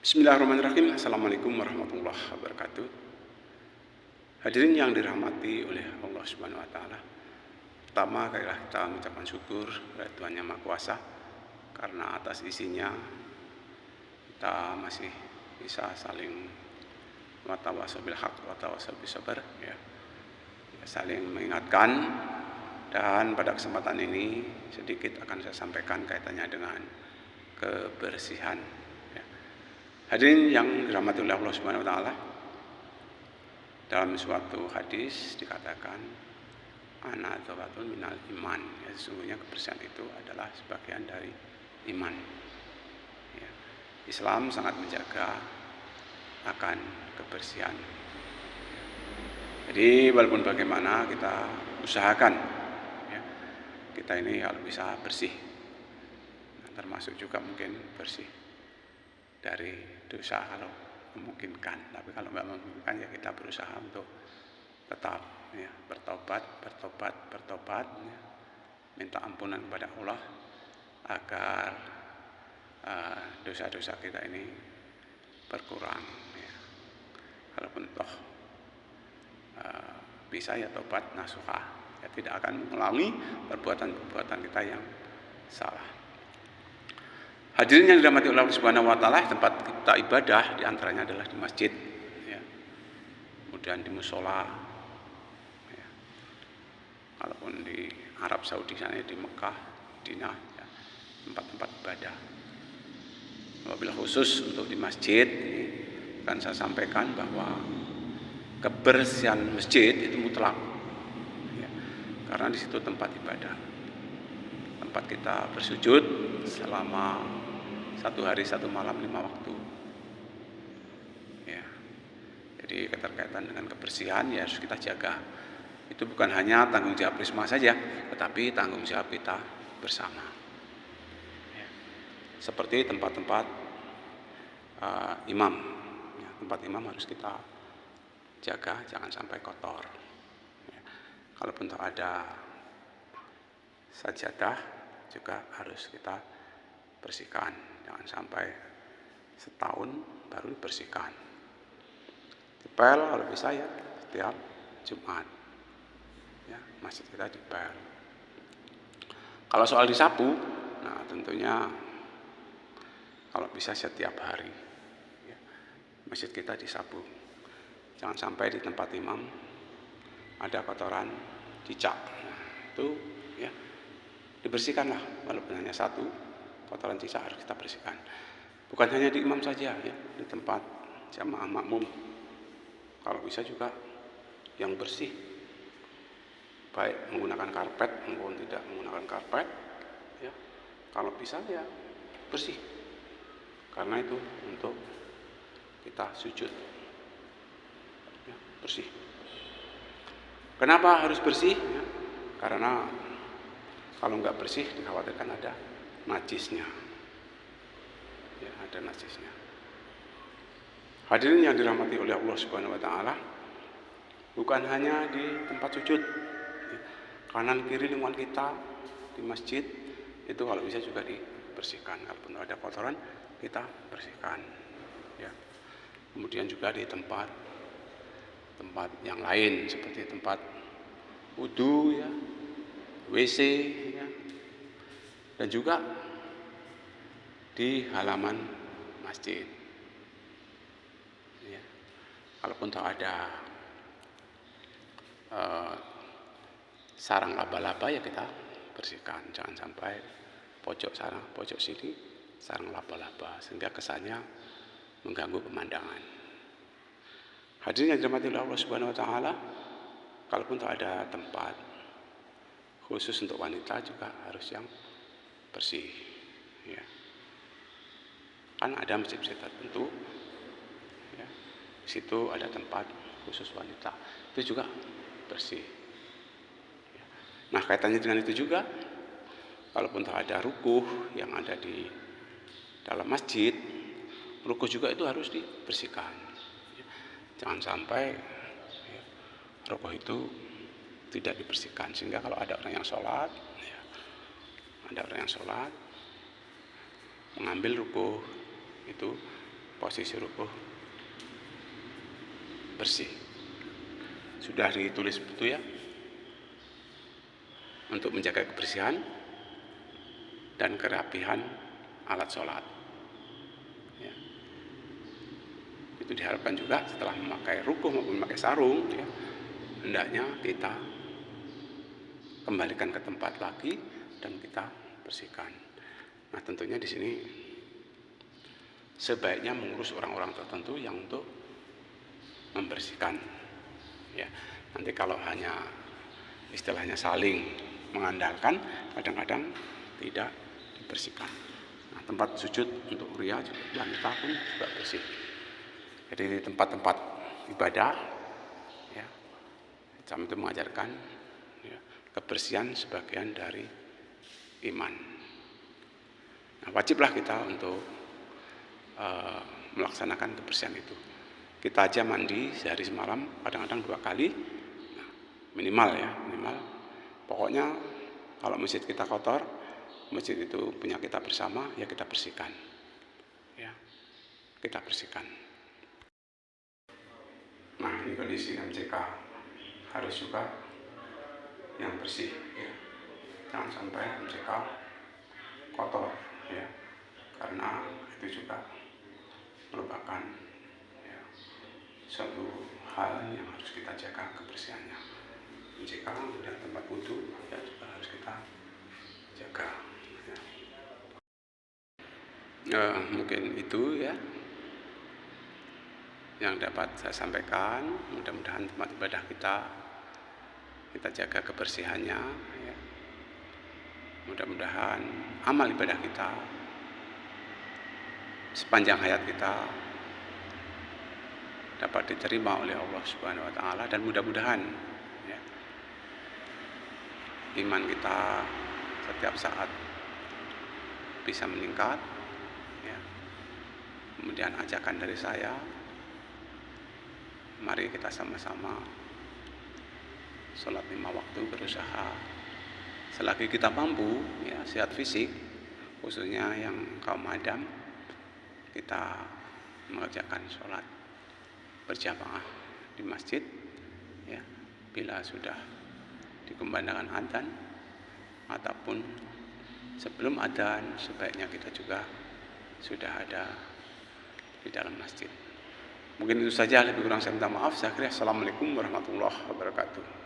Bismillahirrahmanirrahim. Assalamualaikum warahmatullahi wabarakatuh. Hadirin yang dirahmati oleh Allah Subhanahu wa taala. Pertama, kita mengucapkan syukur kepada Tuhan Yang Maha Kuasa karena atas isinya kita masih bisa saling watawasau bil haq watawasau bis sabar ya. Saling mengingatkan, dan pada kesempatan ini sedikit akan saya sampaikan kaitannya dengan kebersihan. Hadirin yang dirahmati oleh Allah Subhanahu wa taala, dalam suatu hadis dikatakan ana dzawatun minal iman, ya, sesungguhnya kebersihan itu adalah sebagian dari iman. Ya. Islam sangat menjaga akan kebersihan. Jadi walaupun bagaimana kita usahakan ya, kita ini kalau bisa bersih, termasuk juga mungkin bersih dari dosa kalau memungkinkan. Tapi kalau nggak memungkinkan ya kita berusaha untuk tetap ya, bertobat ya, minta ampunan kepada Allah agar dosa-dosa kita ini berkurang ya. Kalaupun toh bisa ya tobat nasuha, ya tidak akan mengulangi perbuatan-perbuatan kita yang salah. Hadirin yang dirahmati Allah Subhanahu wa taala, tempat kita ibadah diantaranya adalah di masjid ya. Kemudian di musola ya. Kalaupun di Arab Saudi sana, di Mekah, Madinah ya, tempat-tempat ibadah. Wabil khusus untuk di masjid ini akan saya sampaikan bahwa kebersihan masjid itu mutlak ya. Karena di situ tempat ibadah, tempat kita bersujud selama 1 hari 1 malam 5 waktu ya. Jadi keterkaitan dengan kebersihan ya harus kita jaga. Itu bukan hanya tanggung jawab Risma saja, tetapi tanggung jawab kita bersama ya. Seperti tempat-tempat imam ya, tempat imam harus kita jaga, jangan sampai kotor ya. Kalaupun ada sajadah juga harus kita bersihkan, jangan sampai setahun baru dibersihkan. Dipel kalau bisa ya setiap Jumat ya, masjid kita dipel. Kalau soal disapu, nah tentunya kalau bisa setiap hari ya, masjid kita disapu. Jangan sampai di tempat imam ada kotoran cicak, nah, itu ya dibersihkanlah, walaupun hanya 1 kotoran cicak harus kita bersihkan. Bukan hanya di imam saja ya, di tempat jamaah makmum kalau bisa juga yang bersih, baik menggunakan karpet maupun tidak menggunakan karpet ya, kalau bisa ya bersih, karena itu untuk kita sujud ya, bersih. Kenapa harus bersih ya? Karena kalau nggak bersih dikhawatirkan ada najisnya ya, ada najisnya. Hadirin yang dirahmati oleh Allah Subhanahu wa taala, bukan hanya di tempat sujud ya, kanan kiri lingkungan kita di masjid itu kalau bisa juga dibersihkan. Kalaupun ada kotoran kita bersihkan ya. Kemudian juga di tempat yang lain seperti tempat wudu ya, WC ya, dan juga di halaman masjid ya. Kalaupun tak ada sarang laba-laba ya kita bersihkan, jangan sampai pojok sana pojok sini sarang laba-laba sehingga kesannya mengganggu pemandangan. Hadirin yang dirahmati oleh Allah Subhanahu wa taala, kalaupun tak ada tempat khusus untuk wanita juga harus yang bersih ya. Kan ada masjid-masjid tertentu ya, di situ ada tempat khusus wanita, itu juga bersih ya. Nah kaitannya dengan itu juga, kalaupun tak ada rukuh yang ada di dalam masjid, rukuh juga itu harus dibersihkan ya. Jangan sampai ya, rukuh itu tidak dibersihkan, sehingga kalau ada orang yang sholat ya, mengambil rukuh itu posisi rukuh bersih. Sudah ditulis betul ya, untuk menjaga kebersihan dan kerapihan alat sholat. Ya. Itu diharapkan juga setelah memakai rukuh maupun memakai sarung, ya, hendaknya kita kembalikan ke tempat lagi dan kita bersihkan. Nah, tentunya di sini sebaiknya mengurus orang-orang tertentu yang untuk membersihkan. Ya, nanti kalau hanya istilahnya saling mengandalkan, kadang-kadang tidak dibersihkan. Nah, tempat sujud untuk pria wanita pun juga bersih. Jadi di tempat-tempat ibadah, ya, Islam itu mengajarkan, ya, kebersihan sebagian dari iman. Nah, wajiblah kita untuk melaksanakan kebersihan itu. Kita aja mandi sehari semalam, kadang-kadang 2 kali, nah, minimal ya, minimal. Pokoknya kalau masjid kita kotor, masjid itu punya kita bersama, ya kita bersihkan. Ya, kita bersihkan. Nah, ini kondisi MCK harus juga yang bersih, ya. Jangan sampai MCK kotor, ya, karena itu juga merupakan, ya, suatu hal yang harus kita jaga kebersihannya. MCK dan tempat wudhu, ya, juga harus kita jaga, ya. Mungkin itu ya yang dapat saya sampaikan. Mudah-mudahan tempat ibadah kita jaga kebersihannya, ya. Mudah-mudahan amal ibadah kita sepanjang hayat kita dapat diterima oleh Allah Subhanahu wa taala, dan mudah-mudahan, ya, iman kita setiap saat bisa meningkat, ya. Kemudian ajakan dari saya, mari kita sama-sama sholat 5 waktu, berusaha selagi kita mampu, ya, sehat fisik, khususnya yang kaum adam, kita mengerjakan sholat berjamaah di masjid, ya. Bila sudah dikumandangkan adzan ataupun sebelum adzan, sebaiknya kita juga sudah ada di dalam masjid. Mungkin itu saja, lebih kurang saya minta maaf. Saya kira assalamualaikum warahmatullahi wabarakatuh.